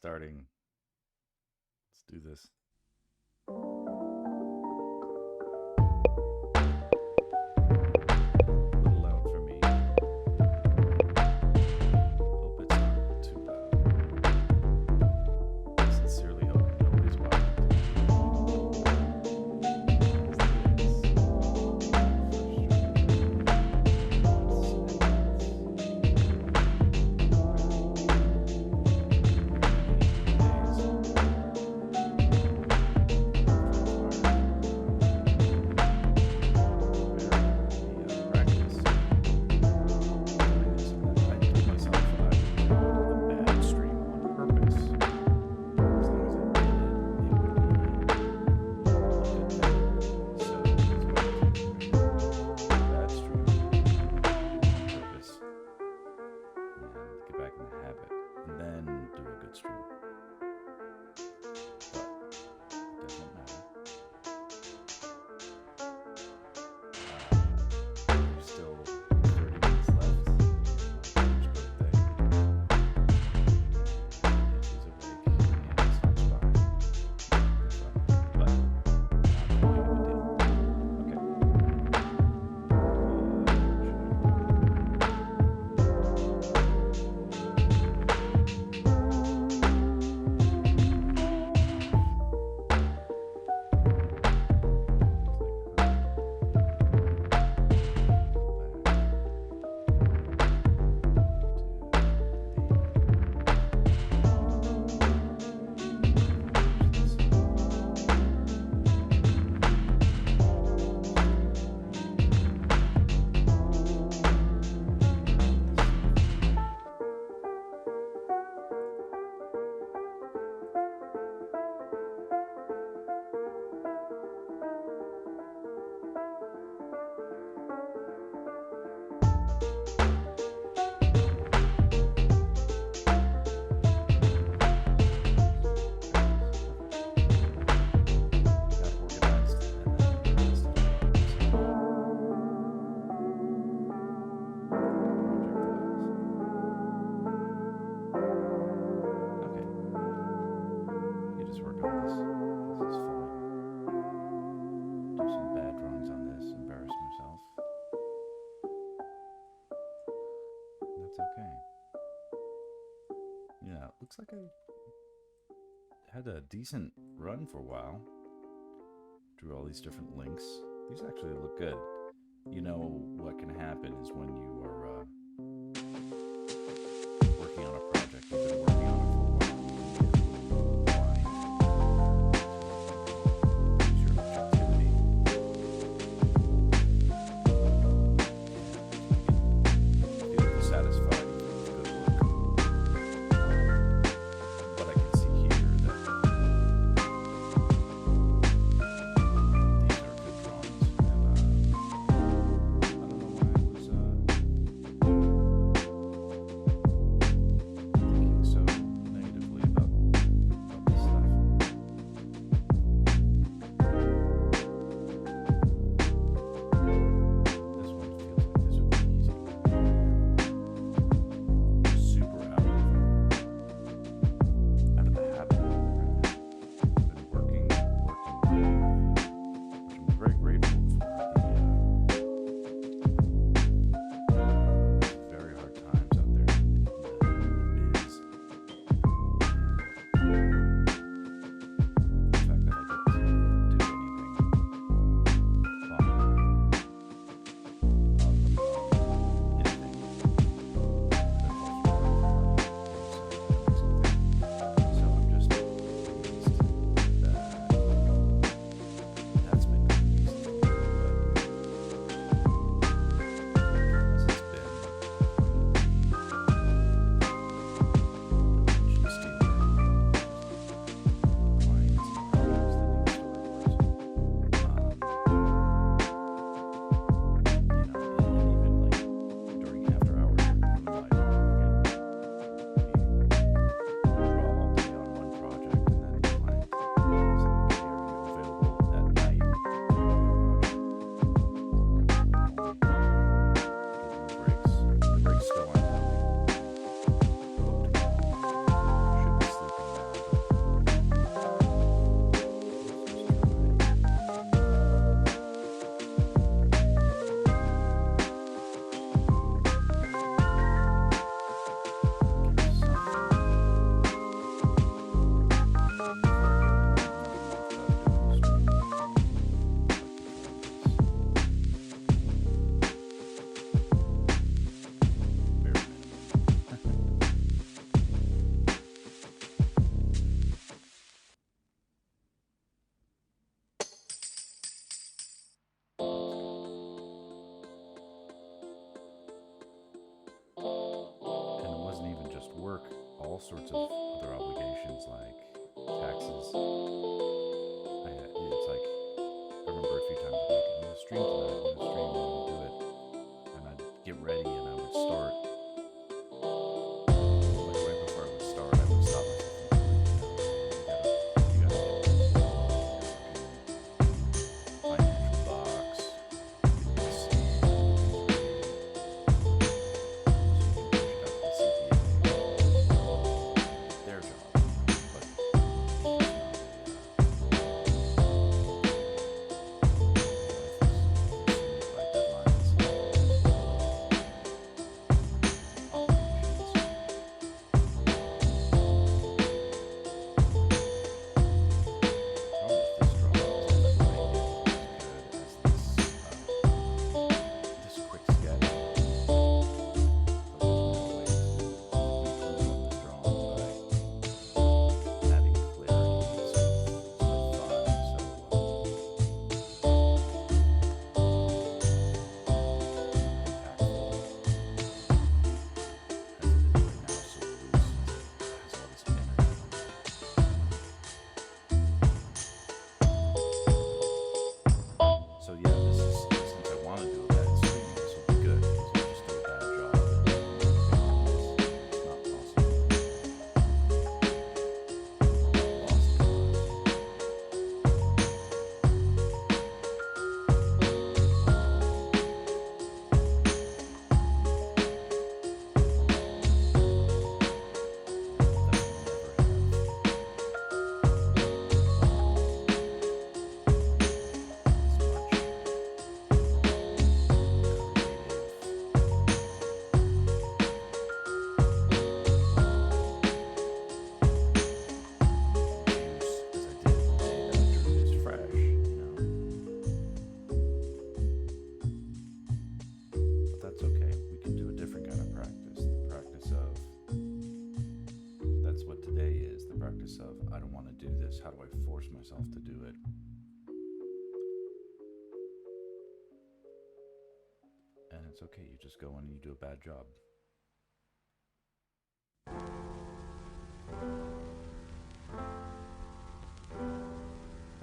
starting. Let's do this. A little loud for me. Hope it's not too loud. Sincerely hope nobody's watching. Looks like I had a decent run for a while. Drew all these different links. These actually look good. You know what can happen is when you are working on a project, you've been working on it for a while, you get blind to your objectivity. And you feel satisfied. sorts of other obligations like taxes. It's like I remember a few times I'm like, I'm gonna stream tonight, I'm gonna stream, and I would do it, and I'd get ready and I would start. Like right before I would start, I would stop myself and you gotta get your financial docs, get so you can push it out to the CPA, their job, but it's just not by deadlines, obligations. Problem with this drawing is it doesn't make it as good as this quick sketch. But there's more ways to improve on this drawing by adding clarity, so fun, so impactful as it is right now, so loose, has all this energy. So yeah, this is, since I want to do a bad streaming, this will be good because I'll just do a bad job and it's not possible. Lost cause. That's okay. We can do a different kind of practice. The practice of, that's what today is. The practice of, I don't want to do this. How do I force myself to do it? And it's okay. You just go in and you do a bad job.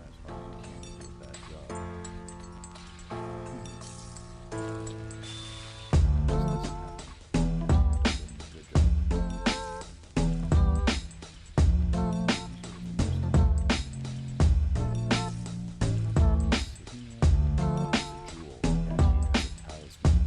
As hard as you can to do a bad job. This doesn't happen. Good job. Sitting there, it's a jewel, and he has a talisman.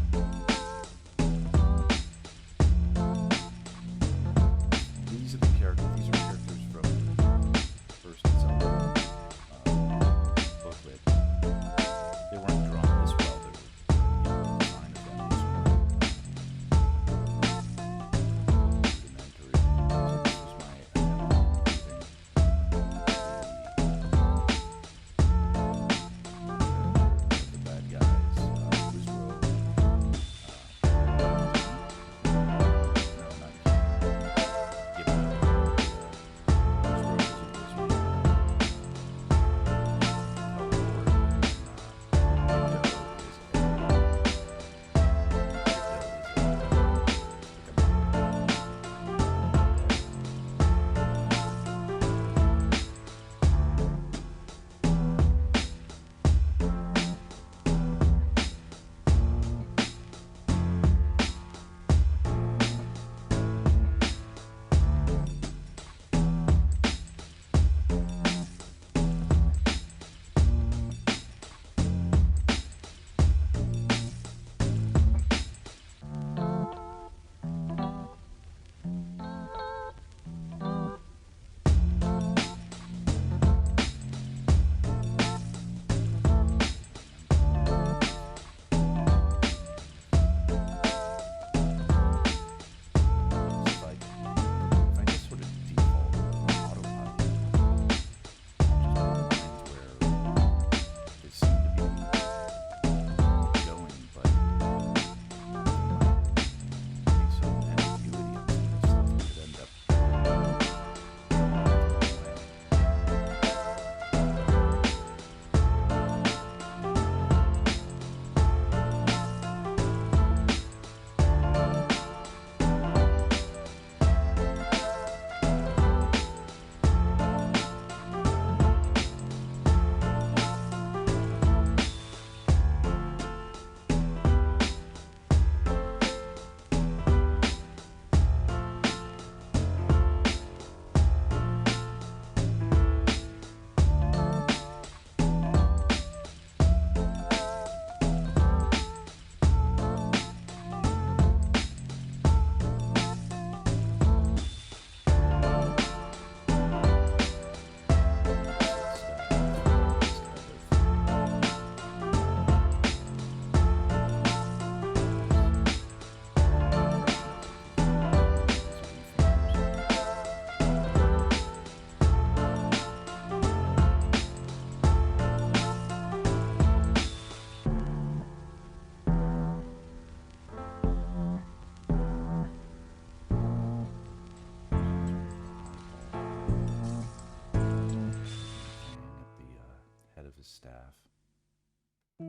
half.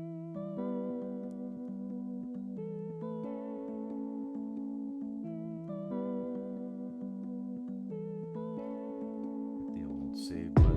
The old save button.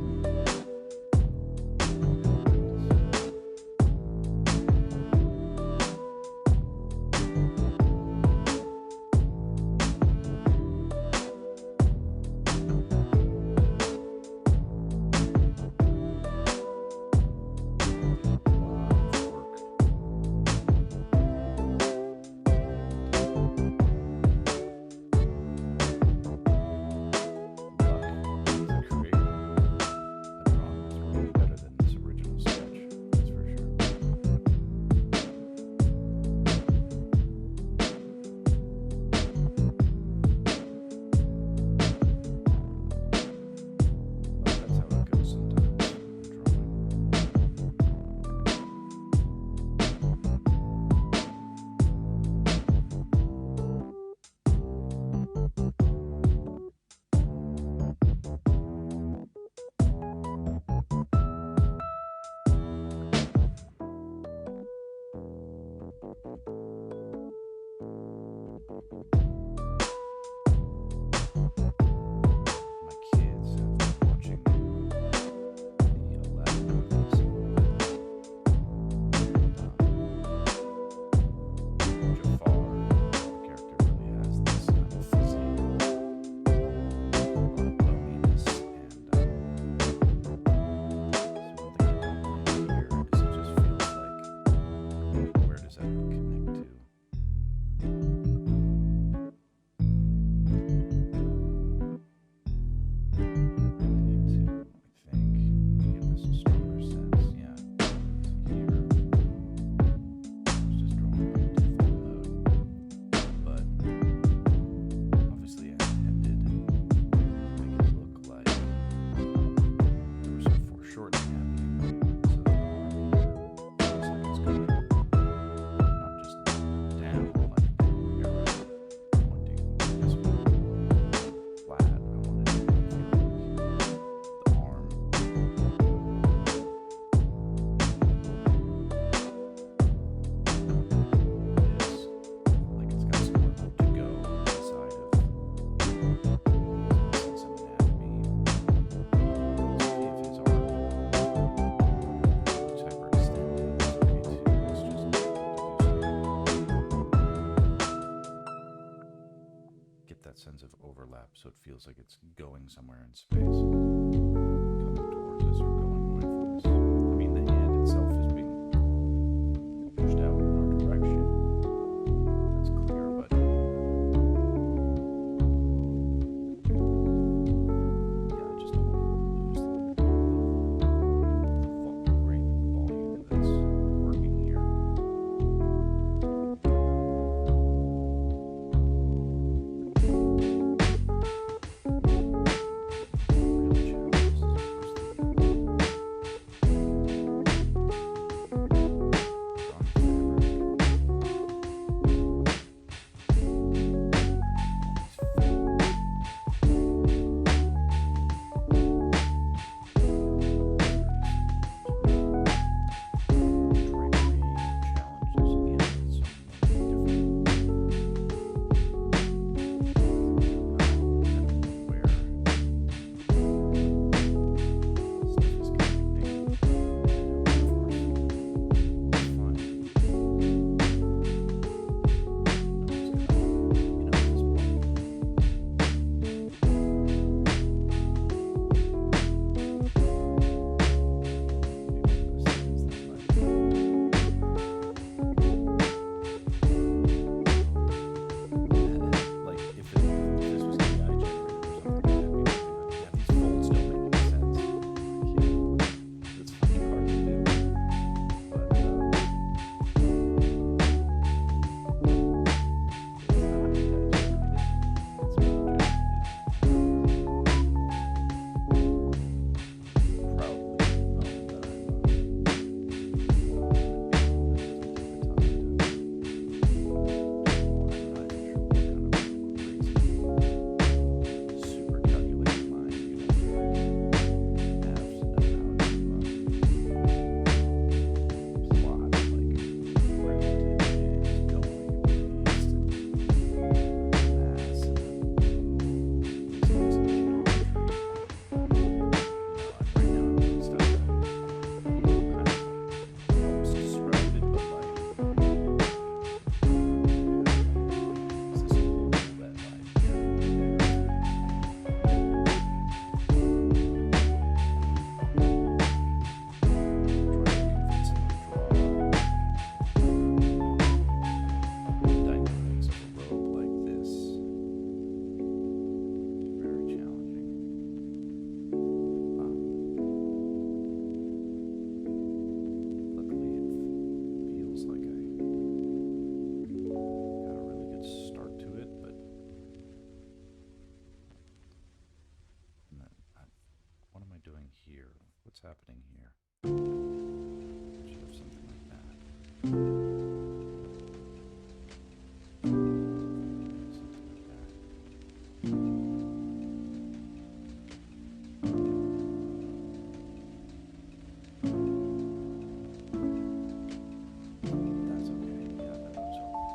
Sense of overlap, so it feels like it's going somewhere in space, coming towards us or going away from us. I mean, the hand itself is being pushed out in our direction. That's clear, but yeah, I just don't want to lose the great volume that's working here. Real challenges. going here? What's happening here? I should have something like that. Something like that. That's okay. Yeah, that looks okay.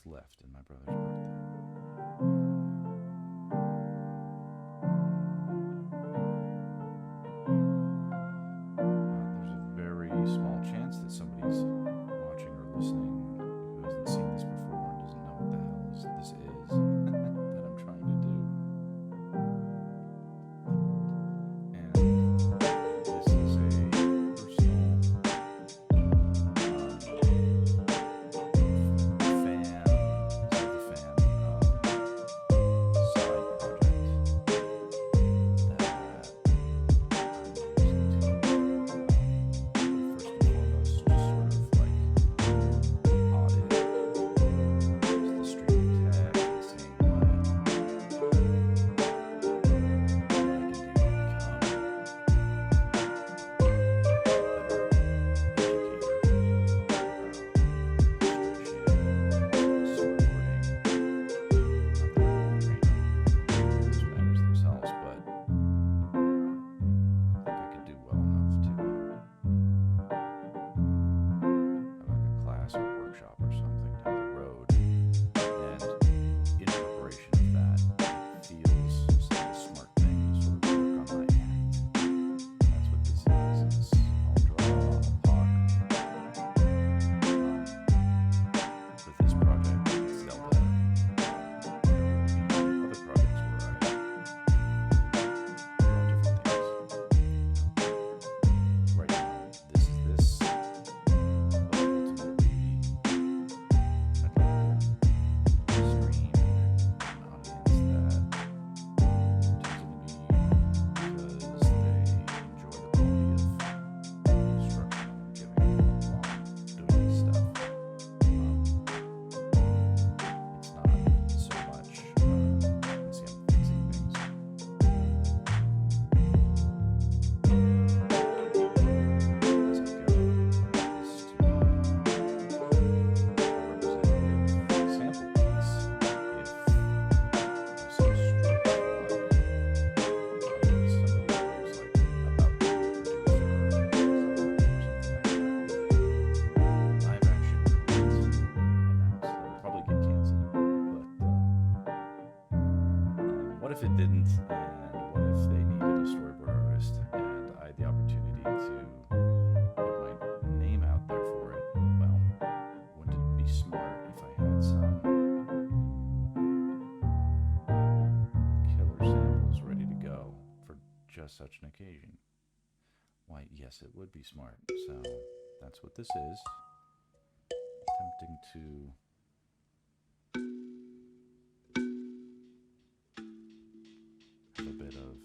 Left in my brother's birthday. There's a very small chance that somebody's watching or listening who hasn't seen this before and doesn't know what the hell this is that I'm trying to do. And this is a personal such an occasion. Why, yes, it would be smart. So that's what this is. Attempting to have a bit of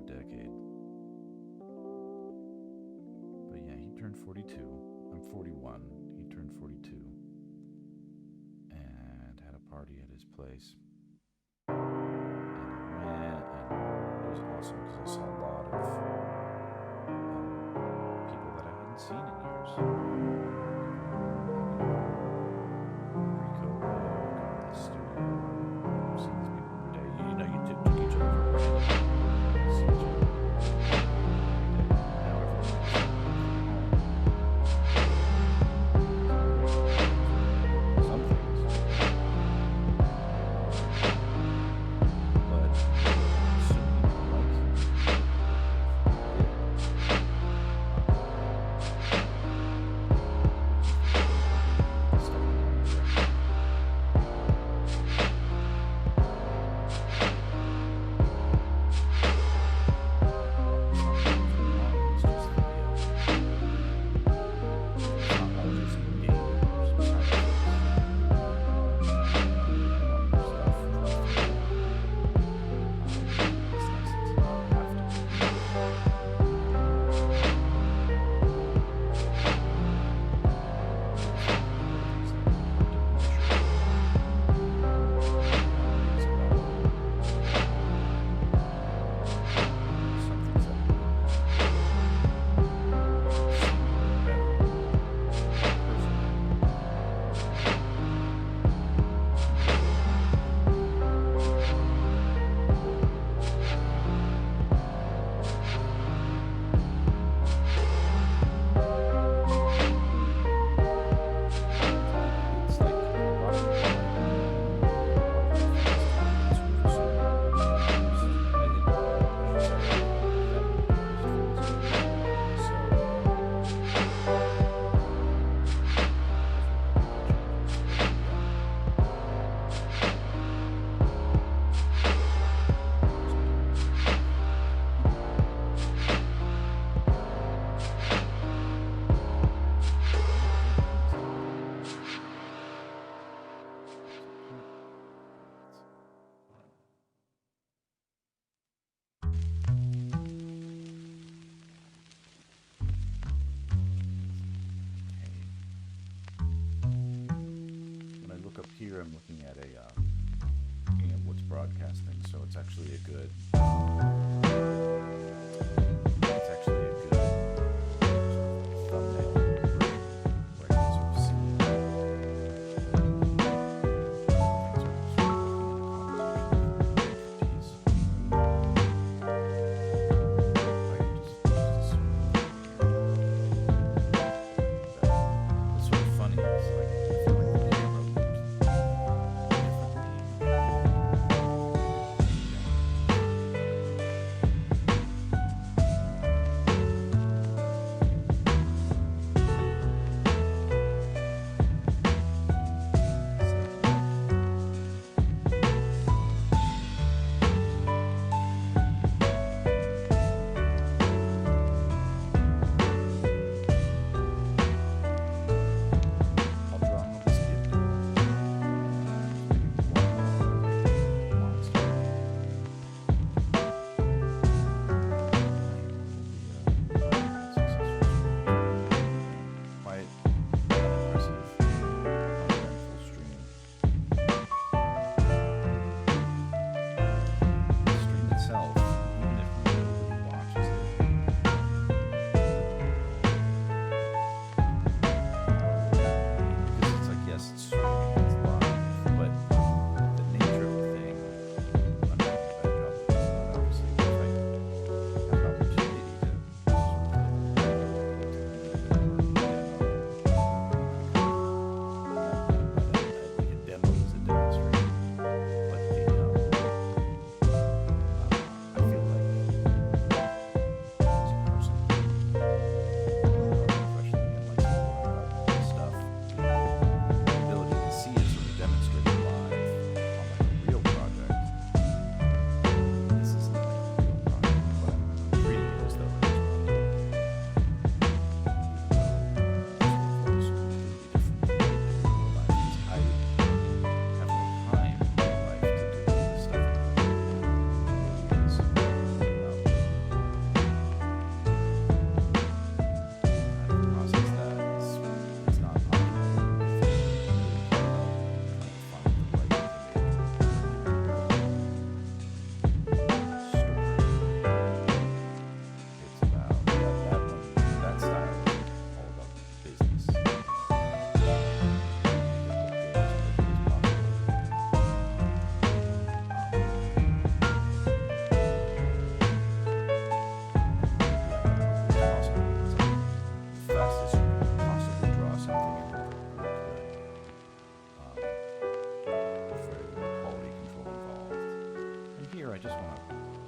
decade. But yeah, he turned 42. I'm 41. He turned 42. And had a party at his place. And I went, and it was awesome because I saw a lot of people that I hadn't seen in years. Pre-COVID, going to the studio, seeing these people every day. You know, you took each other for granted. See each other every day. Now everyone's home. Some things. But assuming you like up here, I'm looking at what's broadcasting, so it's actually a good. It's actually a good thumbnail where I can sort of see It's sort of funny. It's like I feel like the camera looks differently.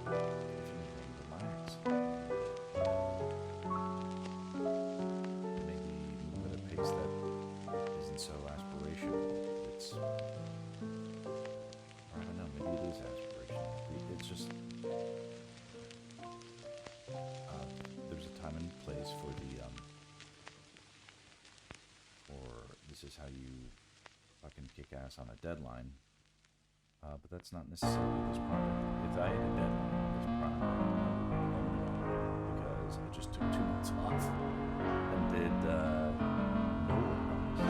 relax. Maybe move at a pace that isn't so aspirational. It's, or I don't know, maybe it is aspirational. It's just, there's a time and place for the, or this is how you fucking kick ass on a deadline. But that's not necessarily this project. If I had a deadline on this project, because I just took 2 months off and did no work on this.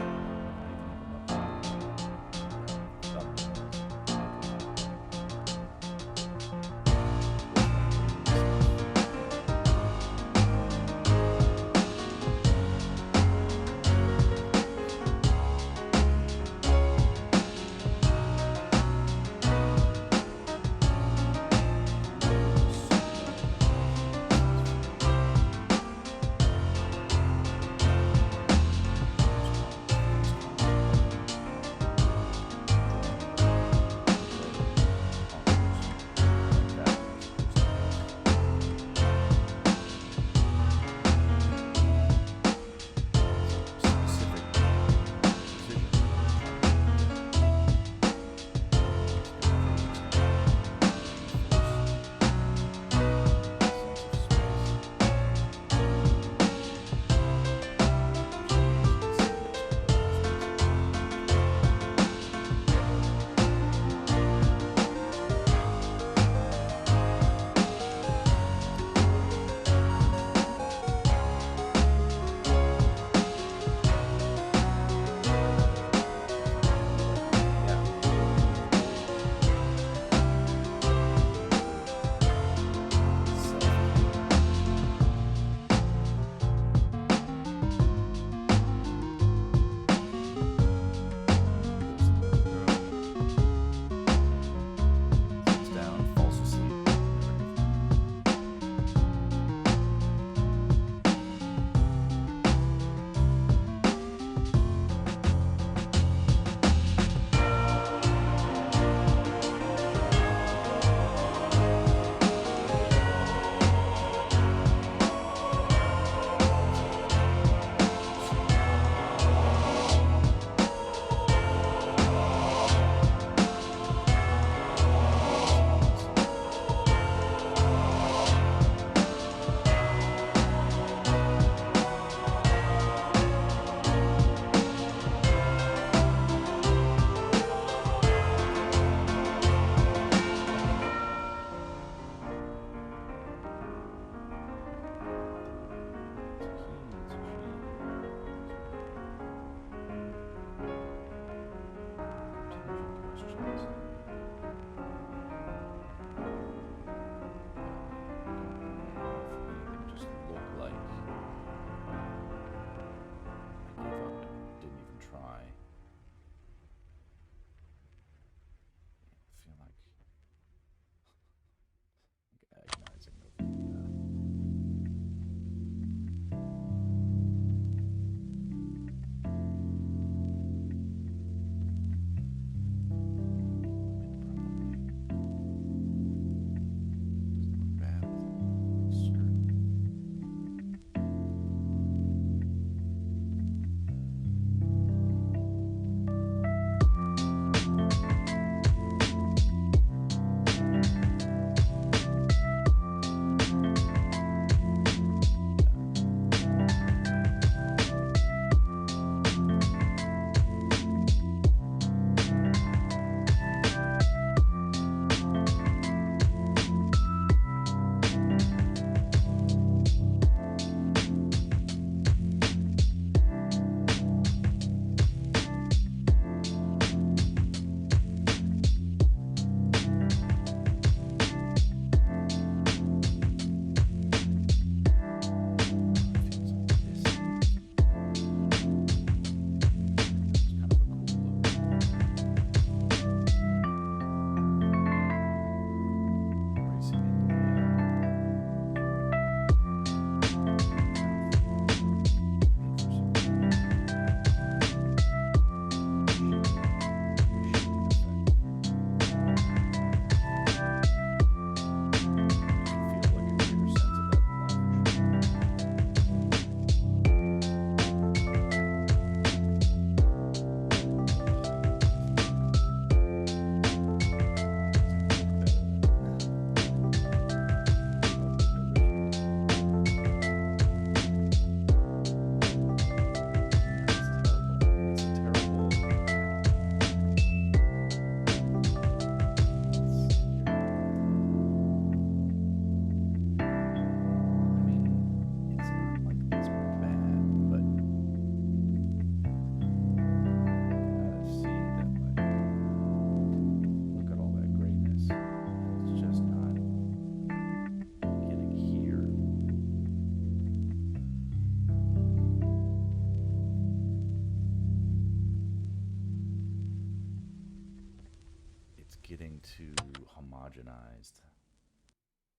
optimized.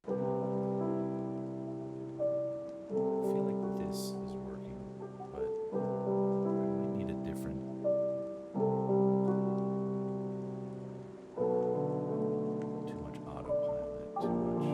I feel like this is working, but I might need a different. Too much autopilot, too much.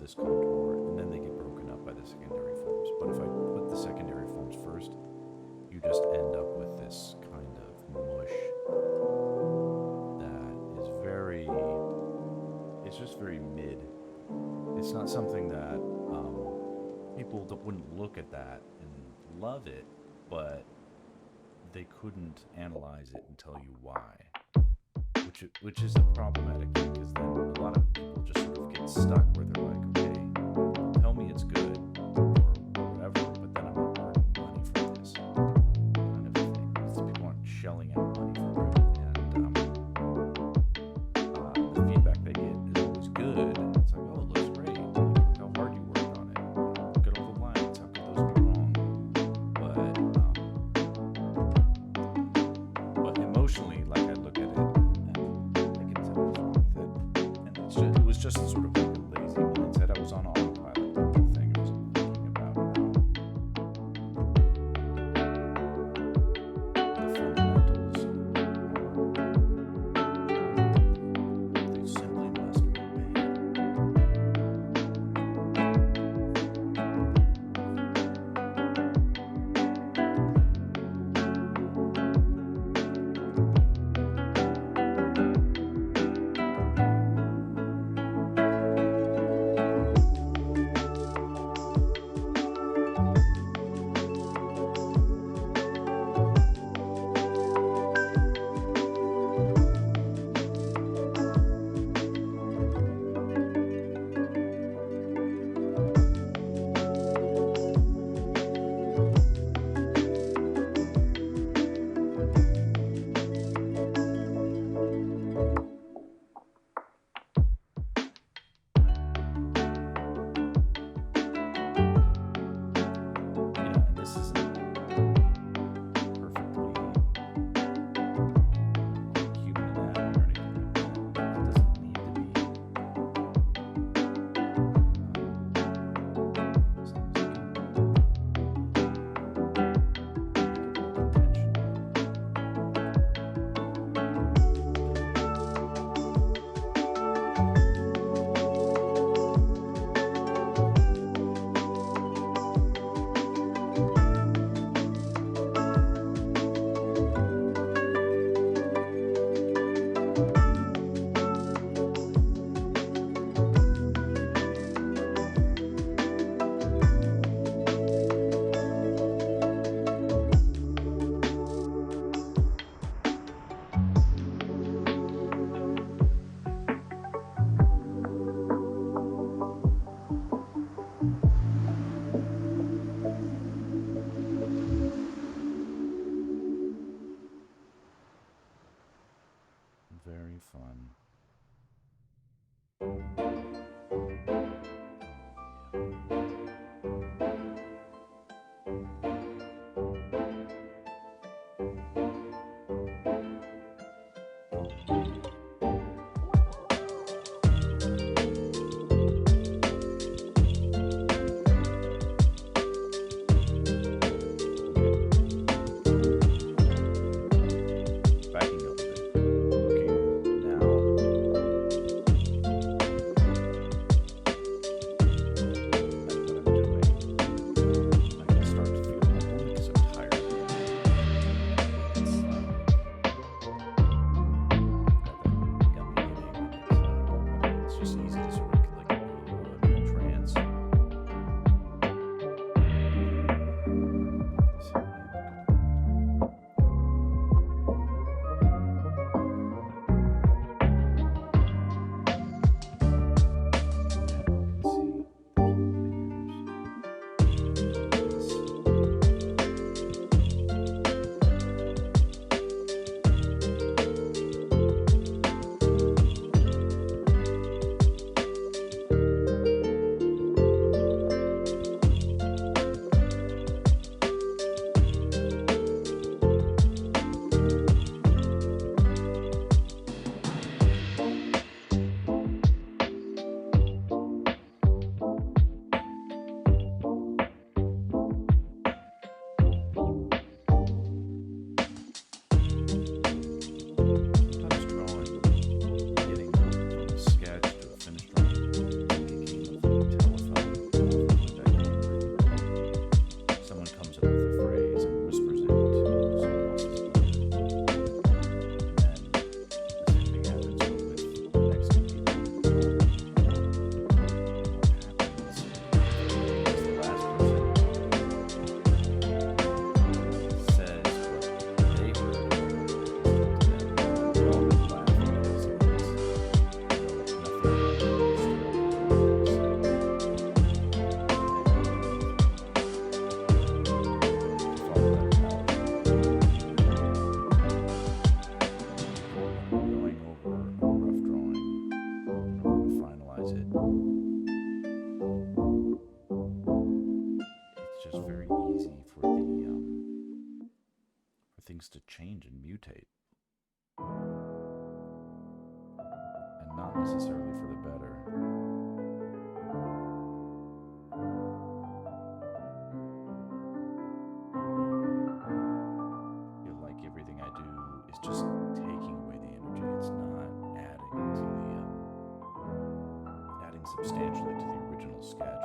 This contour, and then they get broken up by the secondary forms. But if I put the secondary forms first, you just end up with this kind of mush that is it's just very mid. It's not something that people wouldn't look at that and love it, but they couldn't analyze it and tell you why. Which is a problematic thing, because then a lot of people just sort of get stuck where they're like, okay, tell me it's good or whatever, but then I'm not earning money for this kind of thing, because people aren't shelling out money for it, and the feedback they get is always good, and it's like, oh, it looks great, look how hard you worked on it, look at all the lines, how could those be wrong, but emotionally, like, I look at it, it was just sort of like a lazy mindset. I was on autopilot the whole thing. I wasn't thinking about the fundamentals. They simply must be obeyed. things to change and mutate, and not necessarily for the better. Feel like everything I do is just taking away the energy. It's not adding substantially to the original sketch.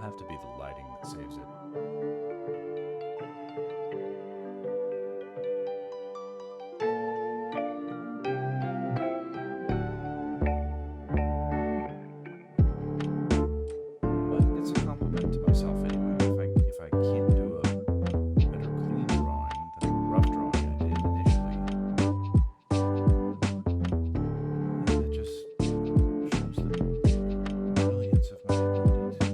Have to be the lighting that saves it. But it's a compliment to myself anyway. If I can't do a better clean drawing than the rough drawing I did initially, then it just shows the brilliance of my ability to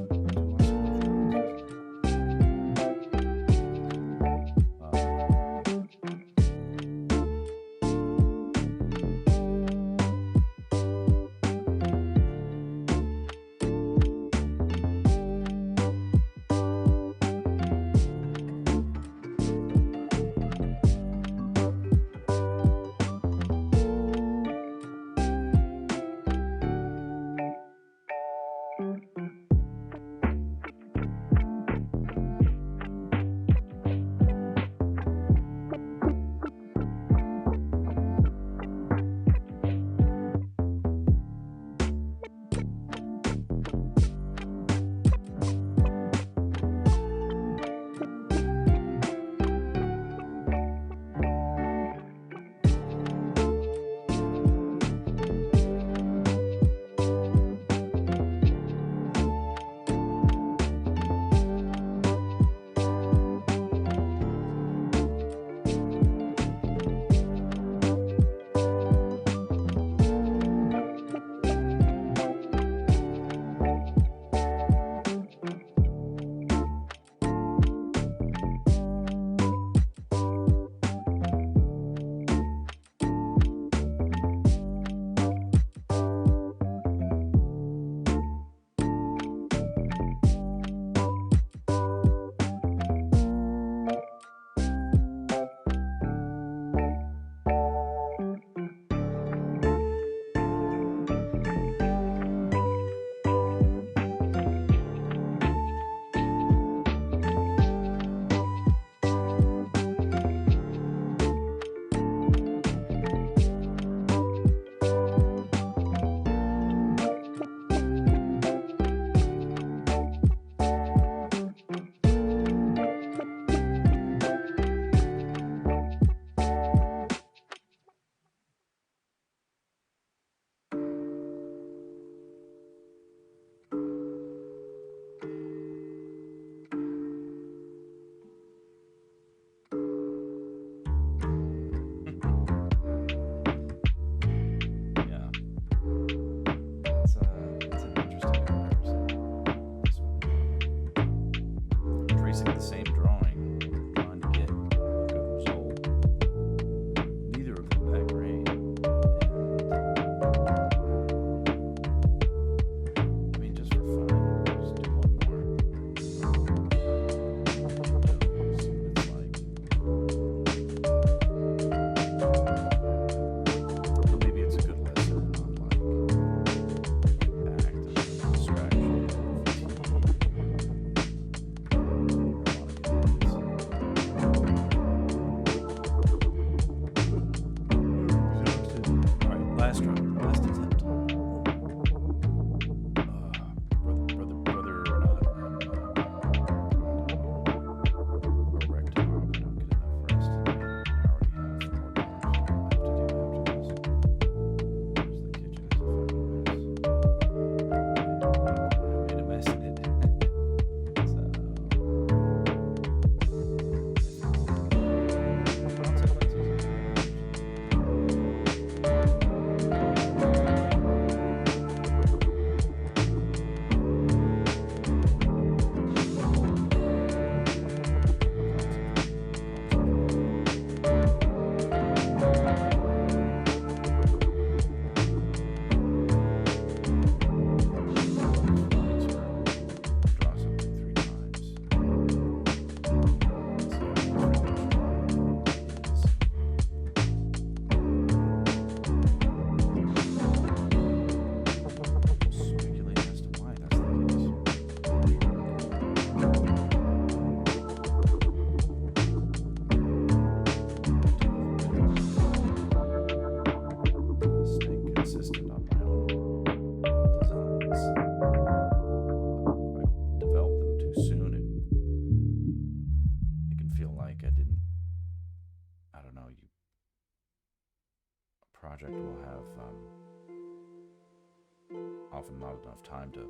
often not enough time to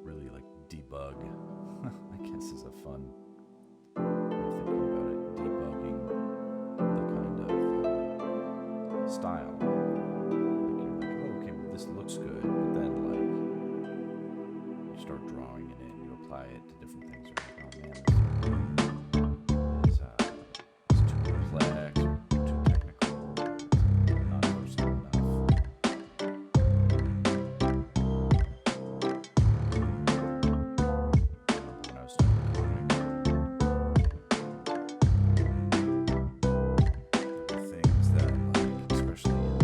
really like debug. I guess is a fun way of thinking about it. Debugging the kind of style. Like you're like, oh, okay, well, this looks good, but then like you start drawing in it and you apply it to different things. You're like, oh man, this is it's too complex, or too technical, or not personal enough. When I was studying comics, there were things that, like, especially in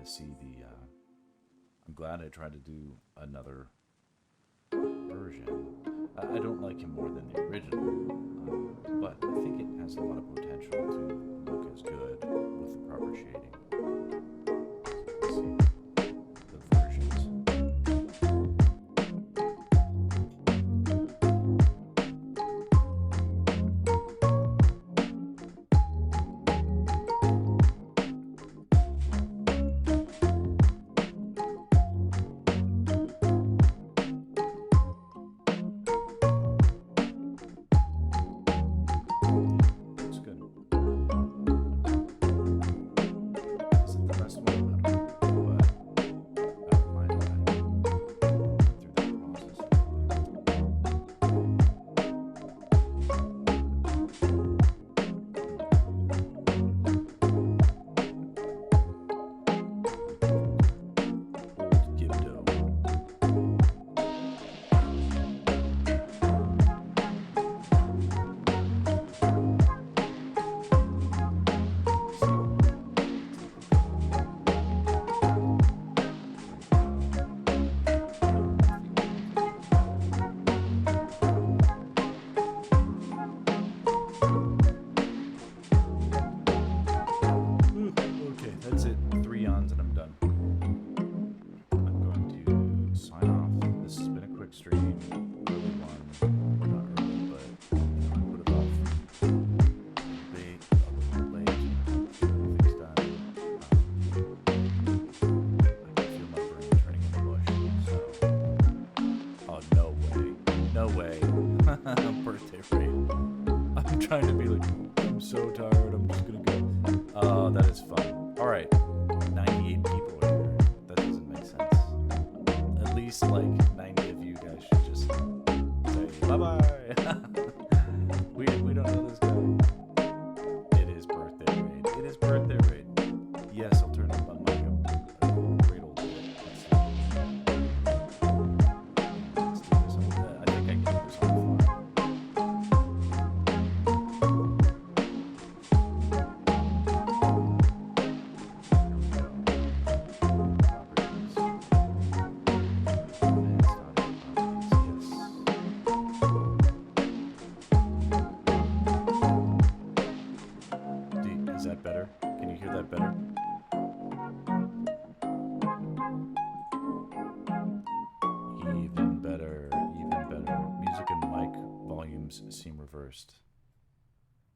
to see the. I'm glad I tried to do another version. I don't like him more than the original, but I think it has a lot of potential to look as good with the proper shading. So you can see the versions. Trying to be like, I'm so tired, I'm just gonna go. Oh, that is fun. Alright, 98 people are here. That doesn't make sense. At least like 90 of you guys should just say bye-bye. we don't know this guy. It is birthday raid. It is birthday raid. Yes, I'll turn up my mic up a great old bit. Let's do this on that. I think I can do this on the fly. Is that better? Can you hear that better? Even better, even better. Music and mic volumes seem reversed.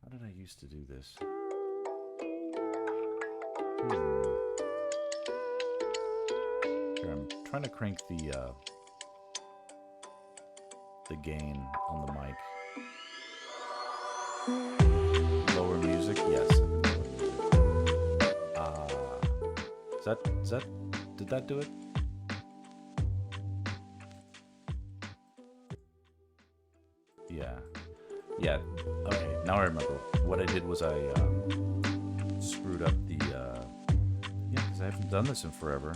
How did I used to do this? Here, I'm trying to crank the gain on the mic. Lower music, yes. Is that, did that do it? Yeah, okay, now I remember. What I did was I screwed up the, yeah, because I haven't done this in forever.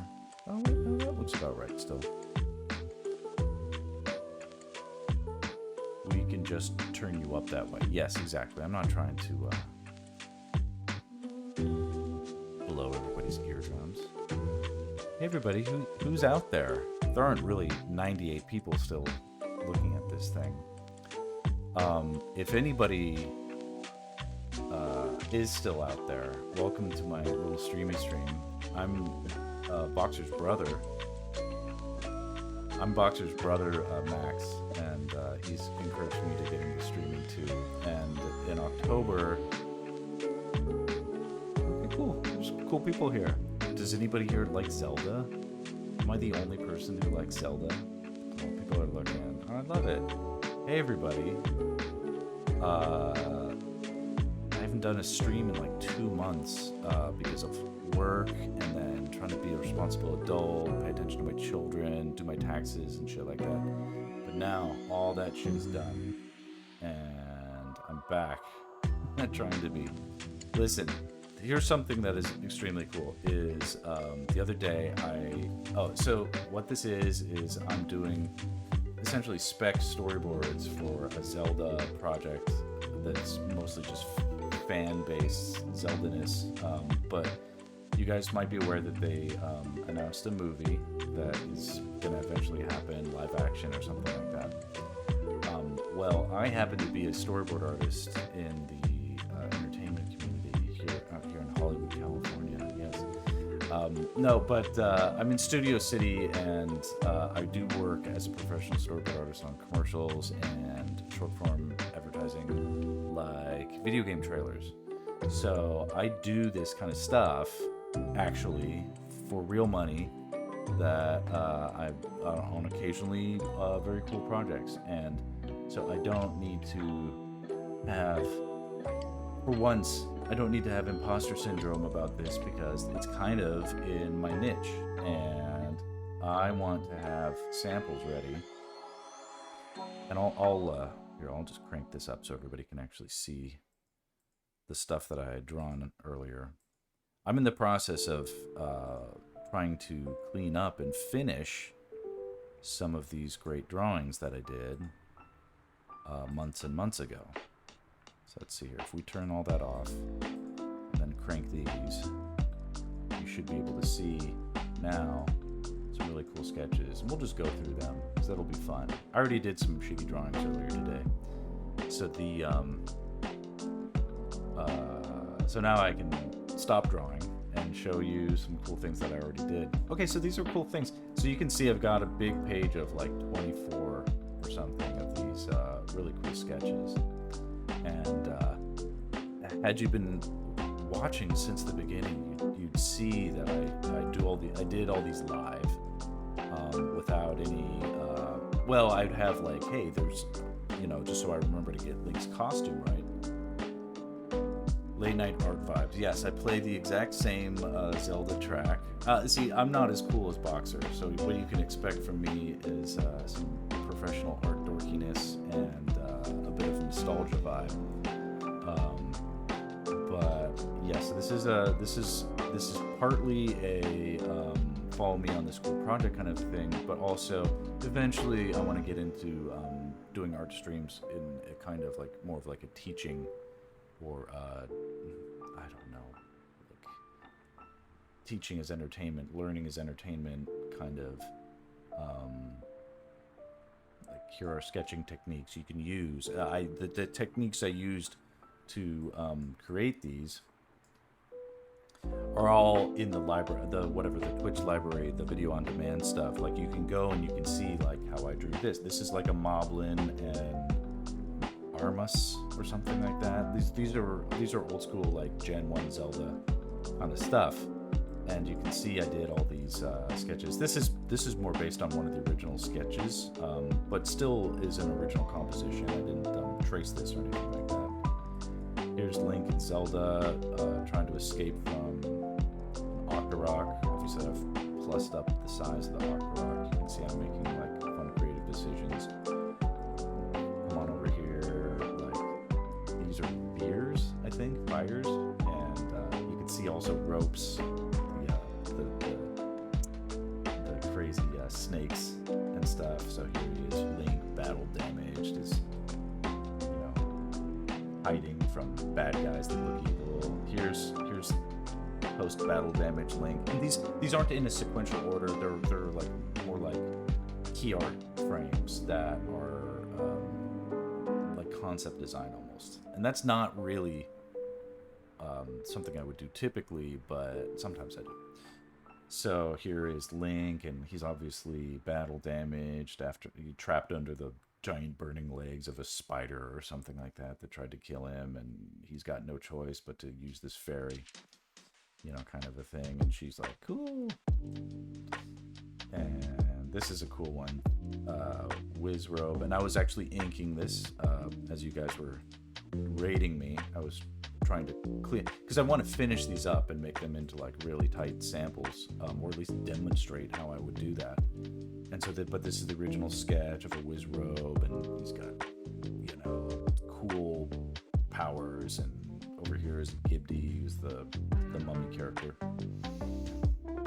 Oh, wait, no, that looks about right still. We can just turn you up that way. Yes, exactly. I'm not trying to, blow everybody's eardrums. Hey everybody, who's out there? There aren't really 98 people still looking at this thing. If anybody is still out there, welcome to my little stream. I'm Boxer's brother. I'm Boxer's brother, Max, and he's encouraged me to get into streaming too. And in October, okay, cool. There's cool people here. Does anybody here like Zelda? Am I the only person who likes Zelda? Oh, people are looking. I love it. Hey everybody. I haven't done a stream in like 2 months because of work and then trying to be a responsible adult, pay attention to my children, do my taxes and shit like that. But now all that shit is done and I'm back trying to be. Listen, here's something that is extremely cool is the other day so what this is I'm doing essentially spec storyboards for a Zelda project that's mostly just fan-based Zelda-ness, but you guys might be aware that they announced a movie that is going to eventually happen, live action or something like that. Well, I happen to be a storyboard artist in the entertainment community out here in Hollywood, California. Yes. No, but I'm in Studio City, and I do work as a professional storyboard artist on commercials and short-form advertising, like video game trailers. So I do this kind of stuff, actually, for real money, that I on occasionally very cool projects. And so I don't need to have, for once, I don't need to have imposter syndrome about this, because it's kind of in my niche, and I want to have samples ready. And I'll just crank this up so everybody can actually see the stuff that I had drawn earlier. I'm in the process of trying to clean up and finish some of these great drawings that I did months and months ago. So let's see here. If we turn all that off and then crank these, you should be able to see now some really cool sketches. And we'll just go through them, because that'll be fun. I already did some shitty drawings earlier today. So so now I can stop drawing and show you some cool things that I already did. Okay, so these are cool things. So you can see I've got a big page of like 24 or something of these really cool sketches. And had you been watching since the beginning, you'd see that I did all these live without any. Well, I'd have like, hey, there's, just so I remember to get Link's costume right. Late night art vibes. Yes, I play the exact same Zelda track. See, I'm not as cool as Boxer, so what you can expect from me is some professional art dorkiness and a bit of nostalgia vibe. But yes, this is partly a follow me on this cool project kind of thing, but also eventually I want to get into doing art streams in a kind of like more of like a teaching, or I don't know, like teaching as entertainment, learning as entertainment kind of, like here are sketching techniques you can use. The techniques I used to create these are all in the library, the Twitch library, the video on demand stuff. Like you can go and you can see like how I drew this. This is like a Moblin and Armus or something like that. These are old school like Gen 1 Zelda kind of stuff, and you can see I did all these sketches. This is more based on one of the original sketches, but still is an original composition. I didn't trace this or anything like that. Here's Link and Zelda trying to escape from Octorok. Obviously, I've plussed up the size of the Octorok. You can see I'm making like fun creative decisions. Come on over here. Like these are beers, I think, fires, and you can see also ropes. The crazy snakes and stuff. So here he is, Link, battle damaged, is hiding from bad guys that look evil. Here's post battle damage Link. And these aren't in a sequential order. They're like more like key art frames that are like concept design almost. And that's not really something I would do typically, but sometimes I do. So here is Link, and he's obviously battle damaged after he trapped under the giant burning legs of a spider or something like that tried to kill him, and he's got no choice but to use this fairy, kind of a thing. And she's like, cool. And this is a cool one, Wizrobe. And I was actually inking this as you guys were rating me. I was trying to clean, because I want to finish these up and make them into like really tight samples, or at least demonstrate how I would do that. And so, but this is the original sketch of a Wizrobe, and he's got, cool powers. And over here is Gibdi, who's the mummy character.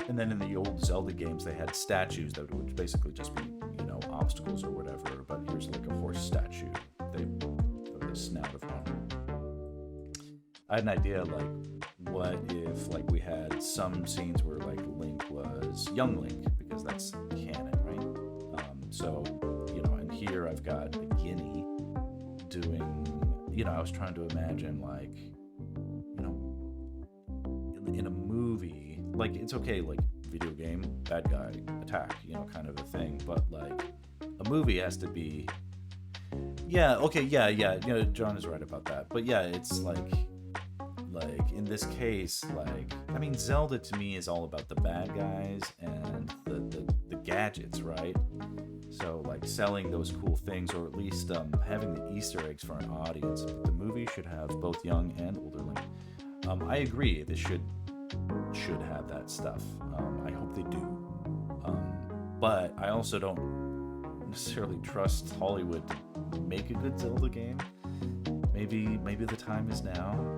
And then in the old Zelda games, they had statues that would basically just be, obstacles or whatever. But here's like a horse statue. They put the snout of one. I had an idea, like, what if like we had some scenes where like Link was young Link, because that's canon, right? So, you know, and here I've got a guinea doing, you know, I was trying to imagine like, you know, in a movie, like it's okay, like video game, bad guy, attack, you know, kind of a thing, but like a movie has to be, yeah, okay, yeah, you know, John is right about that, but yeah, it's like in this case, like, I mean, Zelda to me is all about the bad guys and the gadgets, right? So like selling those cool things, or at least having the Easter eggs for an audience. But the movie should have both young and older Link. I agree, this should have that stuff. I hope they do. But I also don't necessarily trust Hollywood to make a good Zelda game. Maybe the time is now.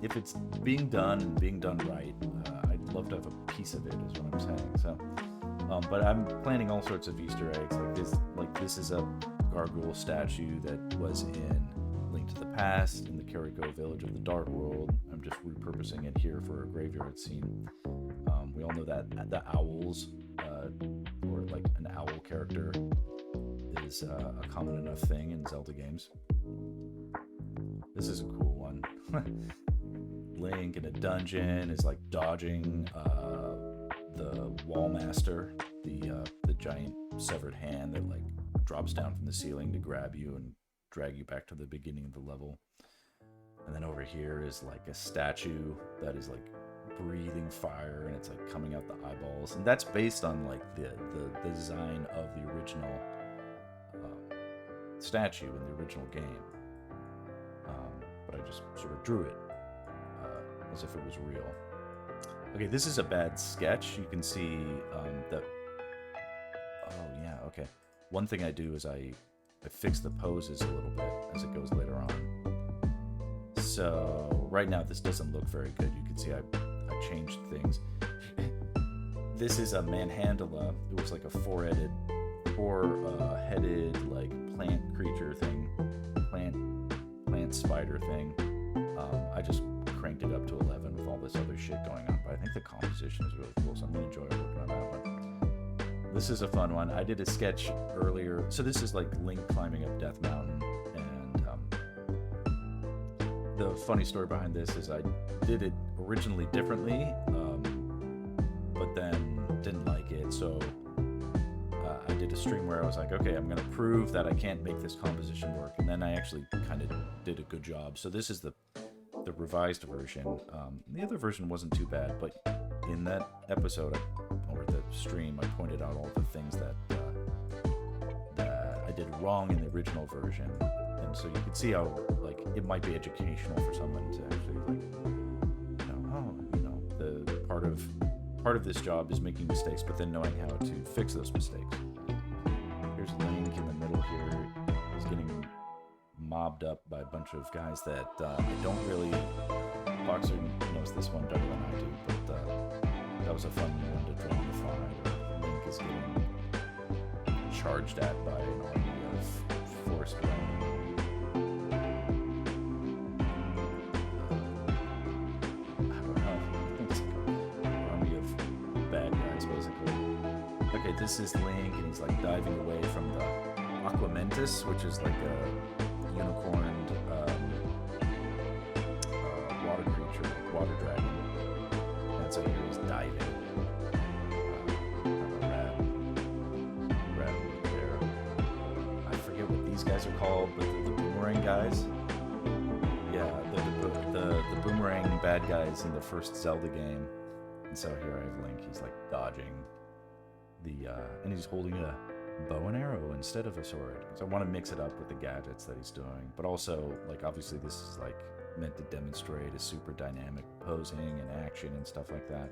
If it's being done and being done right, I'd love to have a piece of it, is what I'm saying. So, but I'm planning all sorts of Easter eggs. This is a gargoyle statue that was in Link to the Past in the Carico village of the Dark World. I'm just repurposing it here for a graveyard scene. We all know that the owls, or like an owl character, is a common enough thing in Zelda games. This is a cool one. Link in a dungeon is like dodging the wall master, the giant severed hand that like drops down from the ceiling to grab you and drag you back to the beginning of the level. And then over here is like a statue that is like breathing fire, and it's like coming out the eyeballs, and that's based on like the design of the original statue in the original game. But I just sort of drew it as if it was real. Okay, this is a bad sketch. You can see that. Oh yeah, okay. One thing I do is I fix the poses a little bit as it goes later on. So right now this doesn't look very good. You can see I changed things. This is a manhandla. It was like a four-headed like plant creature thing, plant spider thing. I just cranked it up to 11 with all this other shit going on, but I think the composition is really cool, so I'm gonna enjoy working on that one. This is a fun one. I did a sketch earlier, so this is like Link climbing up Death Mountain, and the funny story behind this is I did it originally differently, but then didn't like it, so I did a stream where I was like, okay, I'm going to prove that I can't make this composition work, and then I actually kind of did a good job. So this is the revised version. The other version wasn't too bad, but in that episode, or the stream, I pointed out all the things that I did wrong in the original version, and so you could see how like it might be educational for someone to actually like, the part of this job is making mistakes, but then knowing how to fix those mistakes. Here's Link in the middle here. He's getting mobbed up by a bunch of guys that I don't really... Boxer knows this one better than I do, but that was a fun one to draw on the fly, where Link is getting charged at by an army of forest men. Okay, this is Link, and he's like diving away from the Aquamentus, which is like a unicorned water creature, water dragon. And so here he's diving. Have a rad look there. I forget what these guys are called, but the boomerang guys. Yeah, the boomerang bad guys in the first Zelda game. And so here I have Link. He's like dodging. And he's holding a bow and arrow instead of a sword. So I want to mix it up with the gadgets that he's doing, but also like obviously this is like meant to demonstrate a super dynamic posing and action and stuff like that.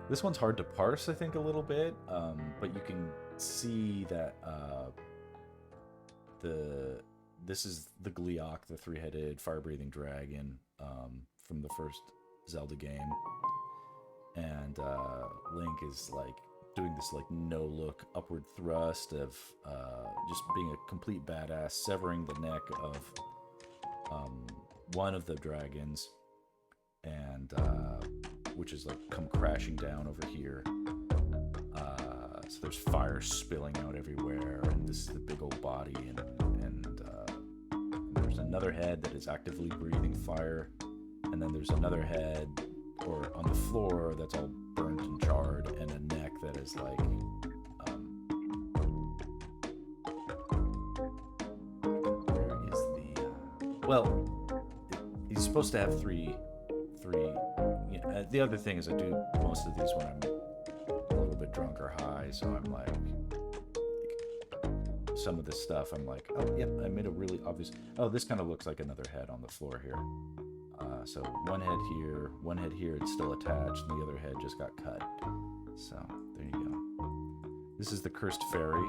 This one's hard to parse, I think, a little bit, but you can see that this is the Gleeok, the three-headed fire-breathing dragon from the first Zelda game, and Link is like doing this like no-look upward thrust of just being a complete badass, severing the neck of one of the dragons, and which is like come crashing down over here. So there's fire spilling out everywhere, and this is the big old body, and there's another head that is actively breathing fire, and then there's another head or on the floor that's all burnt and charred, and a neck that is like where is the well, he's supposed to have three. The other thing is I do most of these when I'm a little bit drunk or high, so I'm like some of this stuff I'm like, oh yep, I made a really obvious, oh, this kind of looks like another head on the floor here. So one head here, it's still attached, and the other head just got cut. So there you go. This is the cursed fairy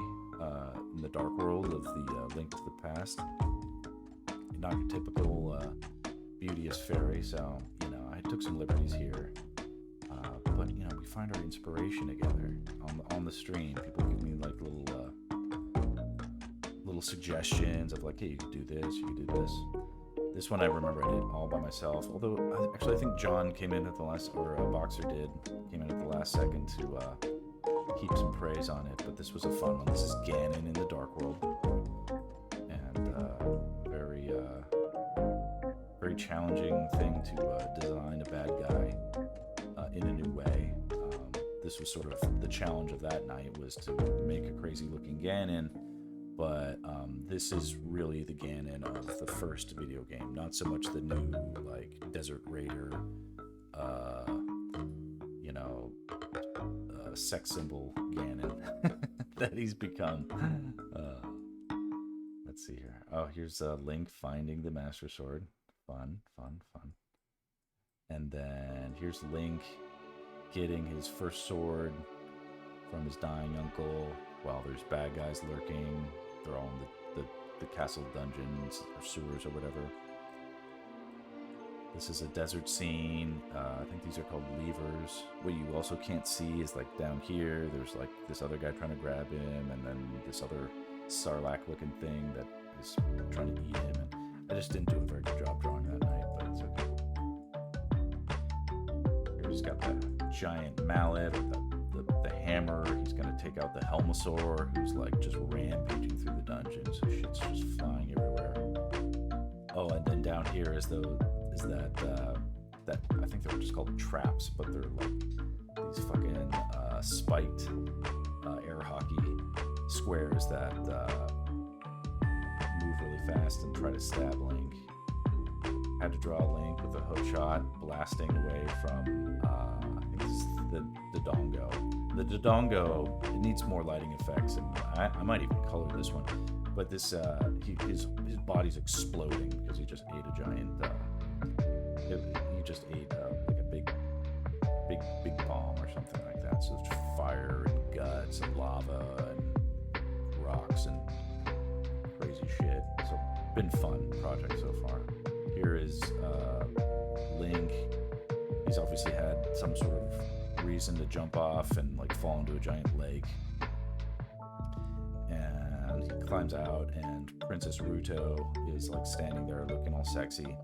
in the dark world of the Link to the Past. Not your typical beauteous fairy, so I took some liberties here. But we find our inspiration together on the stream. People give me like little suggestions of like, hey, you could do this, you could do this. This one I remember I did all by myself. Although actually I think John came in at the last, or Boxer came in at the last second to heap some praise on it. But this was a fun one. This is Ganon in the Dark World, and very challenging thing to design a bad guy in a new way. This was sort of the challenge of that night, was to make a crazy looking Ganon, but this is really the Ganon of the first video game, not so much the new like Desert Raider sex symbol Ganon that he's become. Let's see here. Oh, here's Link finding the Master Sword. Fun. And then here's Link getting his first sword from his dying uncle while there's bad guys lurking. They're all in the castle dungeons or sewers or whatever. This is a desert scene. I think these are called levers. What you also can't see is like down here, there's like this other guy trying to grab him, and then this other Sarlacc looking thing that is trying to eat him. And I just didn't do a very good job drawing that night, but it's okay. Here he's got the giant mallet, the hammer. He's gonna take out the Helmosaur, who's like just rampaging through the dungeon, so shit's just flying everywhere. Oh, and then down here is that I think they were just called traps, but they're like these fucking spiked air hockey squares that move really fast and try to stab Link. Had to draw Link with a hook shot blasting away from I think this is the Dodongo. The Dodongo, it needs more lighting effects, and I might even color this one. But this his body's exploding because he just ate a giant. He just ate like a big bomb or something like that. So there's fire and guts and lava and rocks and crazy shit. So been fun project so far. Here is Link. He's obviously had some sort of reason to jump off and like fall into a giant lake. And he climbs out, and Princess Ruto is like standing there looking all sexy.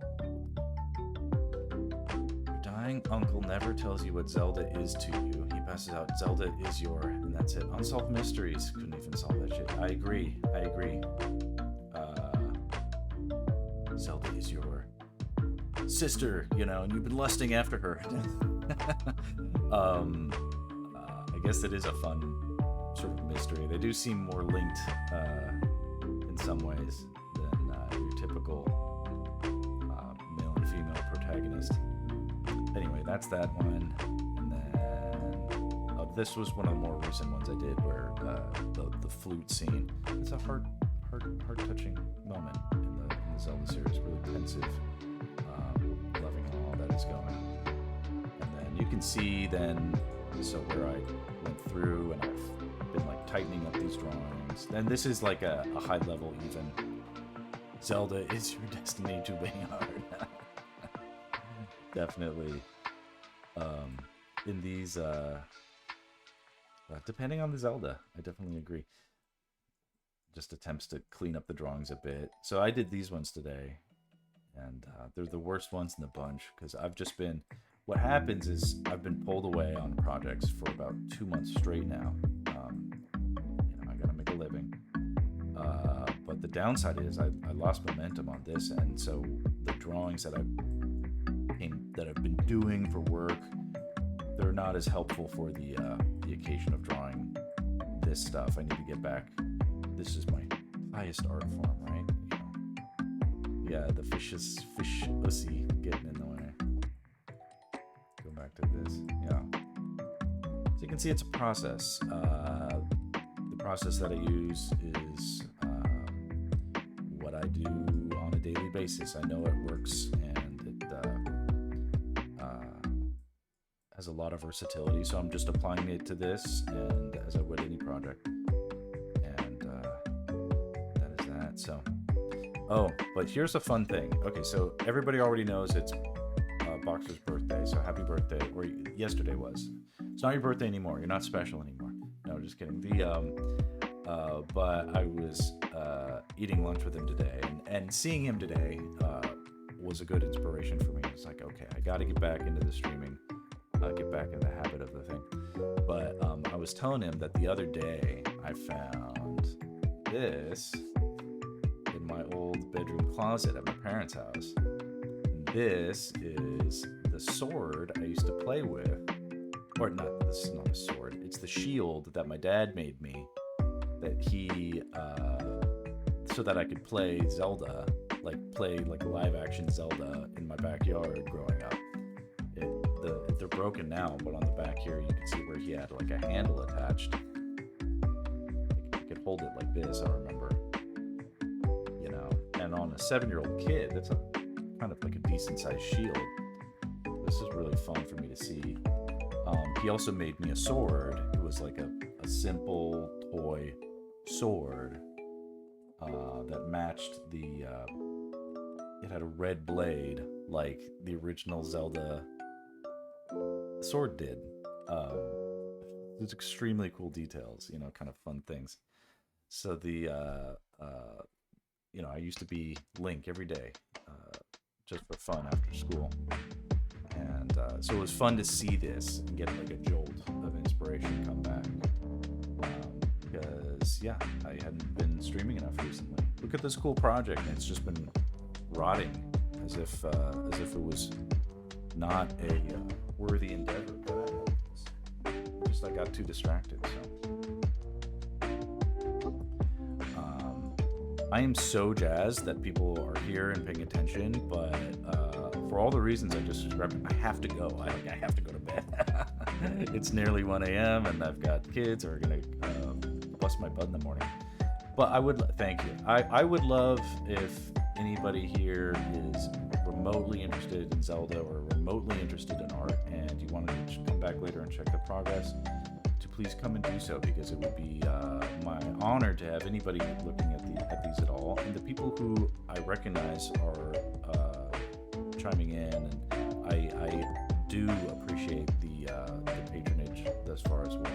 Your dying uncle never tells you what Zelda is to you. He passes out, Zelda is your, and that's it. Unsolved mysteries. Couldn't even solve that shit. I agree. Zelda is your sister, and you've been lusting after her. I guess it is a fun sort of mystery. They do seem more linked in some ways than your typical male and female protagonist. Anyway, that's that one. And then this was one of the more recent ones I did, where the flute scene. It's a heart-touching moment in the Zelda series. Really pensive, loving how all that is going. And then you can see then, so where I went through and I've been like tightening up these drawings. Then this is like a high level even. Zelda is your destiny to being hard. Definitely. In these, depending on the Zelda, I definitely agree. Just attempts to clean up the drawings a bit. So I did these ones today, And they're the worst ones in the bunch because I've just been. What happens is I've been pulled away on projects for about 2 months straight now. I gotta make a living. But the downside is I lost momentum on this, and so the drawings that I've been doing for work, they're not as helpful for the occasion of drawing this stuff. I need to get back. This is my highest art form, right? Yeah, the fish ussy getting in the way. Go back to this. Yeah. So you can see it's a process. The process that I use is what I do on a daily basis. I know it works, and it has a lot of versatility. So I'm just applying it to this, and as I would any project. And that is that. So. Oh, but here's a fun thing. Okay, so everybody already knows it's Boxer's birthday, so happy birthday. Or yesterday was. It's not your birthday anymore. You're not special anymore. No, just kidding. But I was eating lunch with him today, and seeing him today was a good inspiration for me. It's like, okay, I got to get back into the streaming, get back in the habit of the thing. But I was telling him that the other day I found this my old bedroom closet at my parents' house. And this is the sword I used to play with. Or not, this is not a sword. It's the shield that my dad made me that he so that I could play Zelda, play live action Zelda in my backyard growing up. They're broken now, but on the back here you can see where he had like a handle attached. You could hold it like this, I remember. And on a 7-year-old kid, that's a kind of like a decent sized shield. This is really fun for me to see. He also made me a sword. It was like a simple toy sword that matched the. It had a red blade like the original Zelda sword did. There's extremely cool details, kind of fun things. So I used to be Link every day, just for fun after school. And so it was fun to see this and get like a jolt of inspiration come back. Because, I hadn't been streaming enough recently. Look at this cool project, and it's just been rotting as if it was not a worthy endeavor. But I got too distracted, so. I am so jazzed that people are here and paying attention, but for all the reasons I just described, I have to go. I have to go to bed. It's nearly 1 a.m. and I've got kids who are going to bust my butt in the morning. But thank you. I would love if anybody here is remotely interested in Zelda or remotely interested in art, and you want to come back later and check the progress, to please come and do so, because it would be my honor to have anybody looking at these at all. And the people who I recognize are chiming in, and I do appreciate the patronage thus far as well.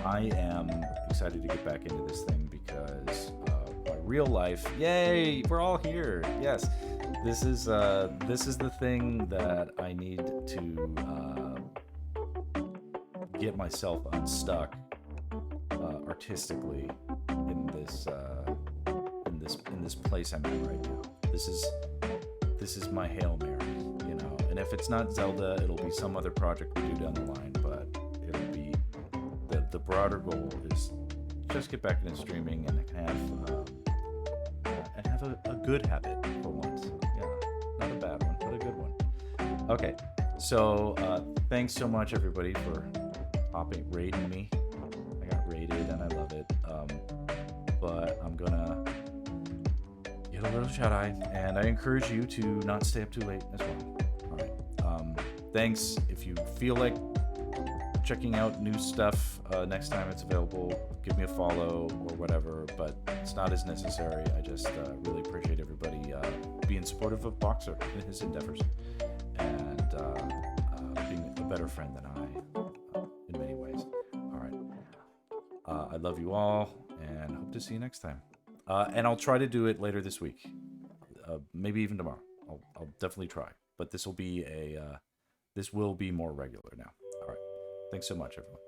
I am excited to get back into this thing because my real life, yay, we're all here. Yes, this is the thing that I need to get myself unstuck artistically in this place I'm in right now. This is my Hail Mary, and if it's not Zelda, it'll be some other project we do down the line, but it'll be the broader goal is just get back into streaming and have a good habit for once. Not a bad one, but a good one. Okay, so thanks so much everybody for raiding me. I got raided and I love it. But I'm gonna get a little shut-eye, and I encourage you to not stay up too late as well. All right. Thanks. If you feel like checking out new stuff next time it's available, give me a follow or whatever, but it's not as necessary. I just really appreciate everybody being supportive of Boxer in his endeavors, and being a better friend than I in many ways. All right. I love you all and hope to see you next time. And I'll try to do it later this week. maybe even tomorrow. I'll definitely try. But this will be more regular now. All right. Thanks so much, everyone.